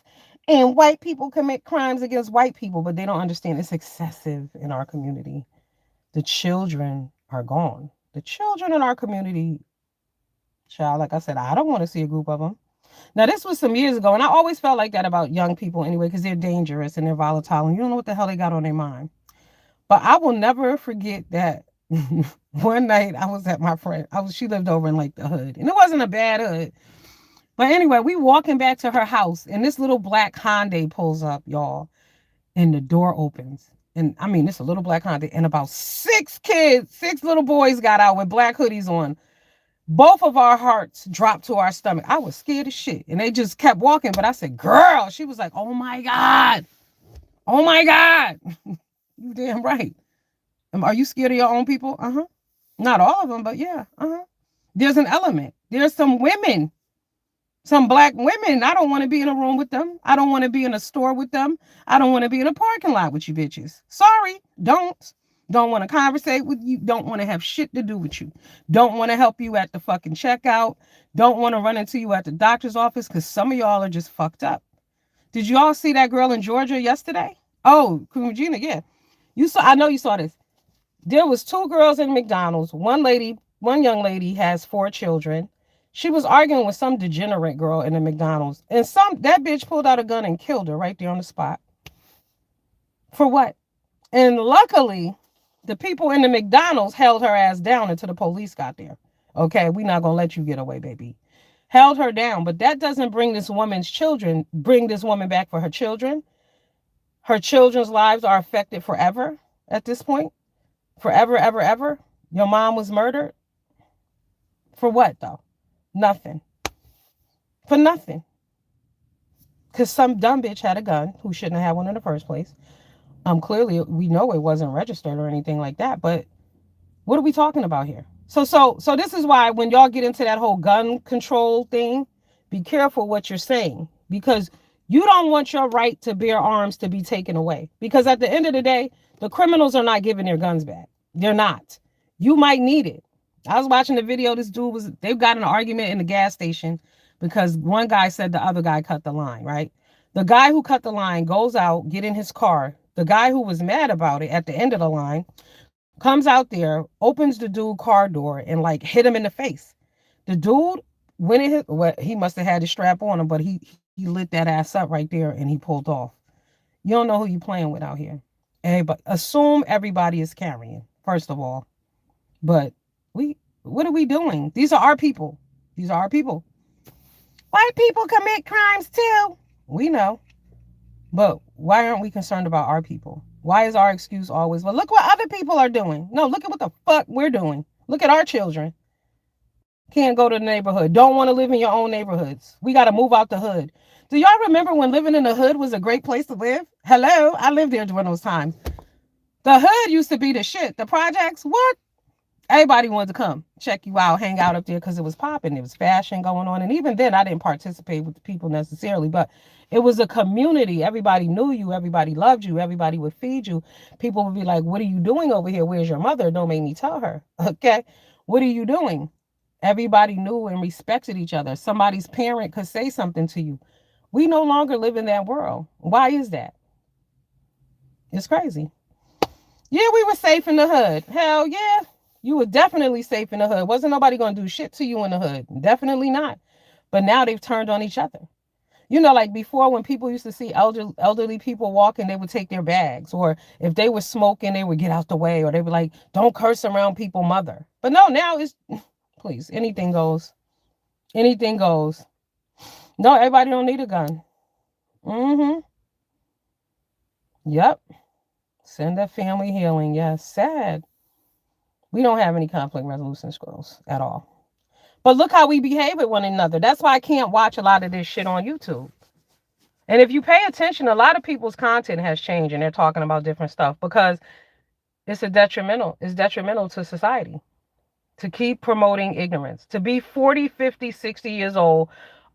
and white people commit crimes against white people, but they don't understand it's excessive in our community. The children are gone. The children in our community, child, like I said, I don't want to see a group of them. Now, this was some years ago, and I always felt like that about young people anyway, because they're dangerous and they're volatile, and you don't know what the hell they got on their mind. But I will never forget that one night I was at my friend. She lived over in like the hood, and it wasn't a bad hood. But anyway, we walking back to her house, and this little black Hyundai pulls up, y'all, and the door opens. And I mean, it's a little black Hyundai, and about 6 little boys got out with black hoodies on. Both of our hearts dropped to our stomach. I was scared as shit, and they just kept walking. But I said, "Girl," she was like, "Oh my God, oh my God." You damn right. Are you scared of your own people? Uh-huh. Not all of them, but yeah. Uh-huh. There's an element. There's some women, some black women. I don't want to be in a room with them. I don't want to be in a store with them. I don't want to be in a parking lot with you bitches. Sorry, don't. Don't want to conversate with you. Don't want to have shit to do with you. Don't want to help you at the fucking checkout. Don't want to run into you at the doctor's office because some of y'all are just fucked up. Did you all see that girl in Georgia yesterday? Oh, Queen Regina, yeah. You saw. I know you saw this. There was 2 girls in McDonald's. One young lady has 4 children. She was arguing with some degenerate girl in the McDonald's. And that bitch pulled out a gun and killed her right there on the spot. For what? And luckily, the people in the McDonald's held her ass down until the police got there. Okay, we're not going to let you get away, baby. Held her down. But that doesn't bring this woman back for her children. Her children's lives are affected forever at this point. Forever, ever, ever. Your mom was murdered. For what, though? Nothing. For nothing. Because some dumb bitch had a gun who shouldn't have had one in the first place. Clearly, we know it wasn't registered or anything like that. But what are we talking about here? So this is why when y'all get into that whole gun control thing, be careful what you're saying. Because you don't want your right to bear arms to be taken away. Because at the end of the day, the criminals are not giving their guns back. They're not. You might need it. I was watching the video. They've got an argument in the gas station because one guy said the other guy cut the line, right? The guy who cut the line goes out, get in his car. The guy who was mad about it at the end of the line comes out there, opens the dude car door and like hit him in the face. The dude When it hit, what he must have had his strap on him, but he lit that ass up right there and he pulled off. You don't know who you playing with out here. Everybody assume everybody is carrying, first of all. But we what are we doing? These are our people. These are our people. White people commit crimes too. We know. But why aren't we concerned about our people? Why is our excuse always, well, look what other people are doing? No, look at what the fuck we're doing. Look at our children. Can't go to the neighborhood. Don't want to live in your own neighborhoods. We got to move out the hood. Do y'all remember when living in the hood was a great place to live? Hello, I lived there during those times. The hood used to be the shit. The projects, what? Everybody wanted to come check you out, hang out up there because it was popping. There was fashion going on. And even then, I didn't participate with the people necessarily, but it was a community. Everybody knew you. Everybody loved you. Everybody would feed you. People would be like, what are you doing over here? Where's your mother? Don't make me tell her. Okay. What are you doing? Everybody knew and respected each other. Somebody's parent could say something to you. We no longer live in that world. Why is that? It's crazy. Yeah, we were safe in the hood. Hell yeah. You were definitely safe in the hood. Wasn't nobody going to do shit to you in the hood. Definitely not. But now they've turned on each other. You know, like before when people used to see elderly people walking, they would take their bags. Or if they were smoking, they would get out the way. Or they would like, don't curse around people, mother. But no, now it's, please, anything goes. Anything goes. No, everybody don't need a gun. Mm-hmm. Yep. Send that family healing. Yes. Sad. We don't have any conflict resolution skills at all. But look how we behave with one another. That's why I can't watch a lot of this shit on YouTube. And if you pay attention, a lot of people's content has changed and they're talking about different stuff because it's detrimental to society to keep promoting ignorance. To be 40, 50, 60 years old,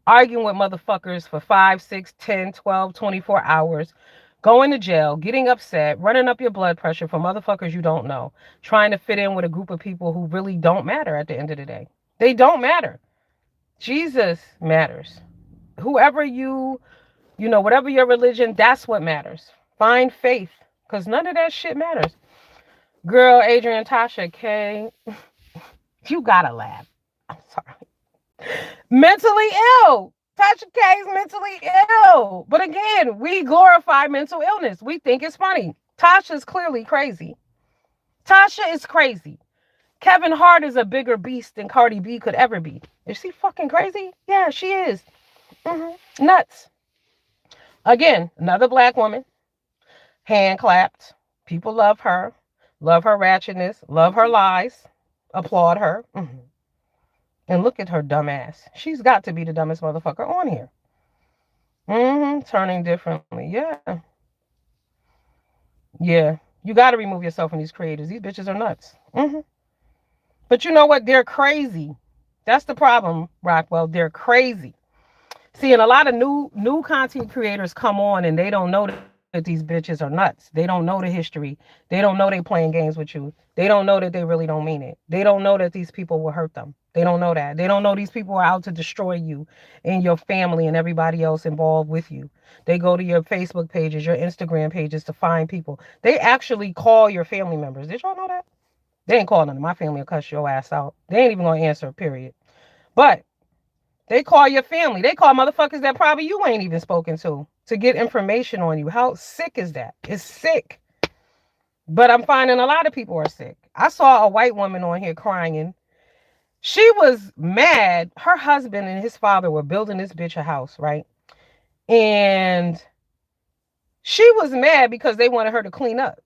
arguing with motherfuckers for 5, 6, 10, 12, 24 hours, going to jail, getting upset, running up your blood pressure for motherfuckers you don't know, trying to fit in with a group of people who really don't matter at the end of the day. They don't matter. Jesus matters. Whoever whatever your religion, that's what matters. Find faith, because none of that shit matters. Girl, Adrian, Tasha, K, you gotta laugh. I'm sorry. Mentally ill. Tasha K is mentally ill. But again, we glorify mental illness. We think it's funny. Tasha's clearly crazy. Tasha is crazy. Kevin Hart is a bigger beast than Cardi B could ever be. Is she fucking crazy? Yeah, she is. Nuts. Again, another black woman. Hand clapped. People love her ratchetness, love her lies, applaud her. And look at her dumb ass. She's got to be the dumbest motherfucker on here. Turning differently. Yeah. Yeah. You got to remove yourself from these creators. These bitches are nuts. But you know what? They're crazy. That's the problem, Rockwell. They're crazy. See, and a lot of new content creators come on and they don't know that these bitches are nuts. They don't know the history. They don't know they playing games with you. They don't know that they really don't mean it. They don't know that these people will hurt them. They don't know that. They don't know these people are out to destroy you and your family and everybody else involved with you. They go to your Facebook pages, your Instagram pages to find people. They actually call your family members. Did y'all know that? They ain't calling them. My family will cuss your ass out. They ain't even going to answer, period. But they call your family. They call motherfuckers that probably you ain't even spoken to get information on you. How sick is that? It's sick. But I'm finding a lot of people are sick. I saw a white woman on here crying. She was mad. Her husband and his father were building this bitch a house, right? And she was mad because they wanted her to clean up.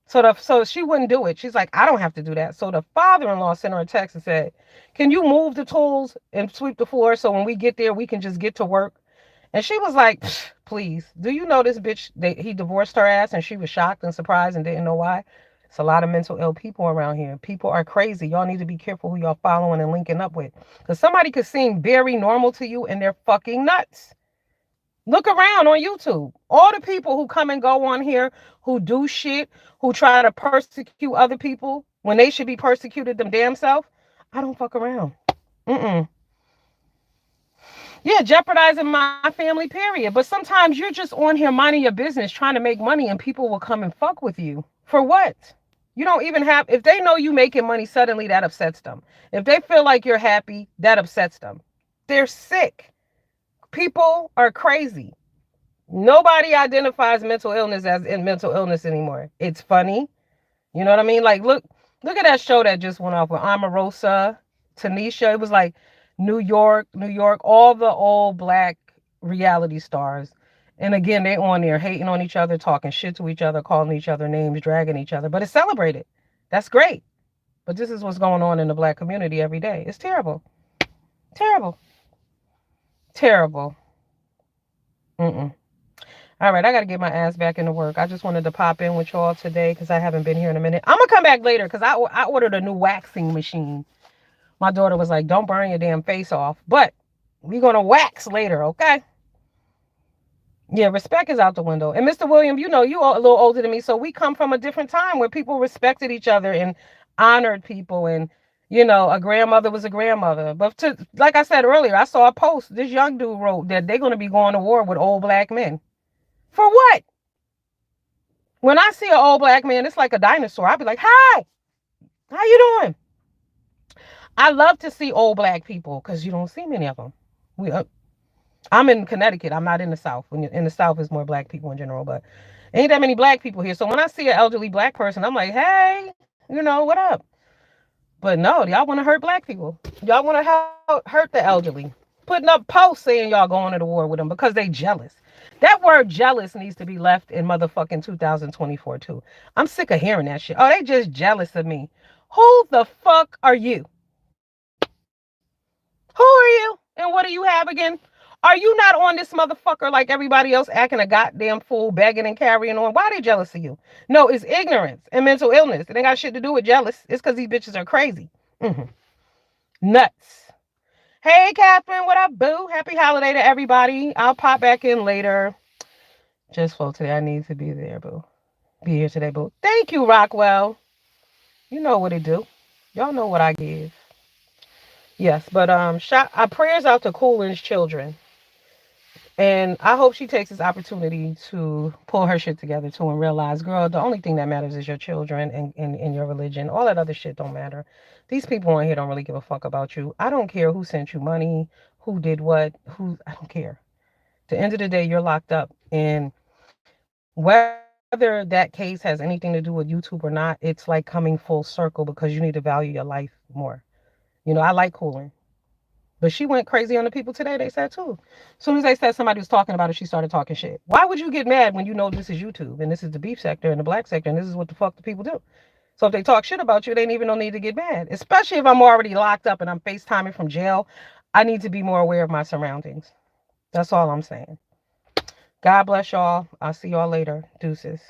So she wouldn't do it. She's like, I don't have to do that. So the father-in-law sent her a text and said, can you move the tools and sweep the floor so when we get there, we can just get to work? And she was like, please, do you know this bitch, he divorced her ass and she was shocked and surprised and didn't know why? It's a lot of mental ill people around here. People are crazy. Y'all need to be careful who y'all following and linking up with. Because somebody could seem very normal to you and they're fucking nuts. Look around on YouTube. All the people who come and go on here, who do shit, who try to persecute other people when they should be persecuted them damn self. I don't fuck around. Yeah, jeopardizing my family, period. But sometimes you're just on here minding your business, trying to make money, and people will come and fuck with you. For what? You don't even have, if they know you making money, suddenly that upsets them. If they feel like you're happy, that upsets them. They're sick. People are crazy. Nobody identifies mental illness as in mental illness anymore. It's funny. You know what I mean? Like, look at that show that just went off with Omarosa, Tanisha. It was like New York, all the old black reality stars. And again, they on there hating on each other, talking shit to each other, calling each other names, dragging each other. But it's celebrated. That's great. But this is what's going on in the black community every day. It's terrible. Terrible. Terrible. Mm-mm. All right, I got to get my ass back into work. I just wanted to pop in with y'all today because I haven't been here in a minute. I'm going to come back later because I ordered a new waxing machine. My daughter was like, don't burn your damn face off. But we're going to wax later, okay? Yeah, respect is out the window. And Mr. William, you know, you are a little older than me, so we come from a different time where people respected each other and honored people. And, you know, a grandmother was a grandmother. But like I said earlier, I saw a post this young dude wrote that they're going to be going to war with old black men. For what? When I see an old black man, it's like a dinosaur. I'll be like, hi, how you doing? I love to see old black people because you don't see many of them. We, I'm in Connecticut. I'm not in the South. When in the South, is more black people in general, but ain't that many black people here. So when I see an elderly black person, I'm like, hey, you know, what up? But no, y'all want to hurt black people. Y'all want to hurt the elderly. Putting up posts saying y'all going to the war with them because they jealous. That word jealous needs to be left in motherfucking 2024 too. I'm sick of hearing that shit. Oh, they just jealous of me. Who the fuck are you? Who are you? And what do you have again? Are you not on this motherfucker like everybody else acting a goddamn fool, begging and carrying on? Why are they jealous of you? No, it's ignorance and mental illness. It ain't got shit to do with jealous. It's because these bitches are crazy. Mm-hmm. Nuts. Hey, Catherine, what up, boo? Happy holiday to everybody. I'll pop back in later. Just for today, I need to be there, boo. Be here today, boo. Thank you, Rockwell. You know what it do. Y'all know what I give. Yes, but prayers out to Coolin's children. And I hope she takes this opportunity to pull her shit together too and realize, girl, the only thing that matters is your children and your religion. All that other shit don't matter. These people on here don't really give a fuck about you. I don't care who sent you money, who did what, I don't care. At the end of the day, you're locked up. And whether that case has anything to do with YouTube or not, it's like coming full circle because you need to value your life more. You know, I like Coolin. But she went crazy on the people today, they said too. As soon as they said somebody was talking about it, she started talking shit. Why would you get mad when you know this is YouTube and this is the beef sector and the black sector and this is what the fuck the people do? So if they talk shit about you, they ain't even no need to get mad. Especially if I'm already locked up and I'm FaceTiming from jail. I need to be more aware of my surroundings. That's all I'm saying. God bless y'all. I'll see y'all later. Deuces.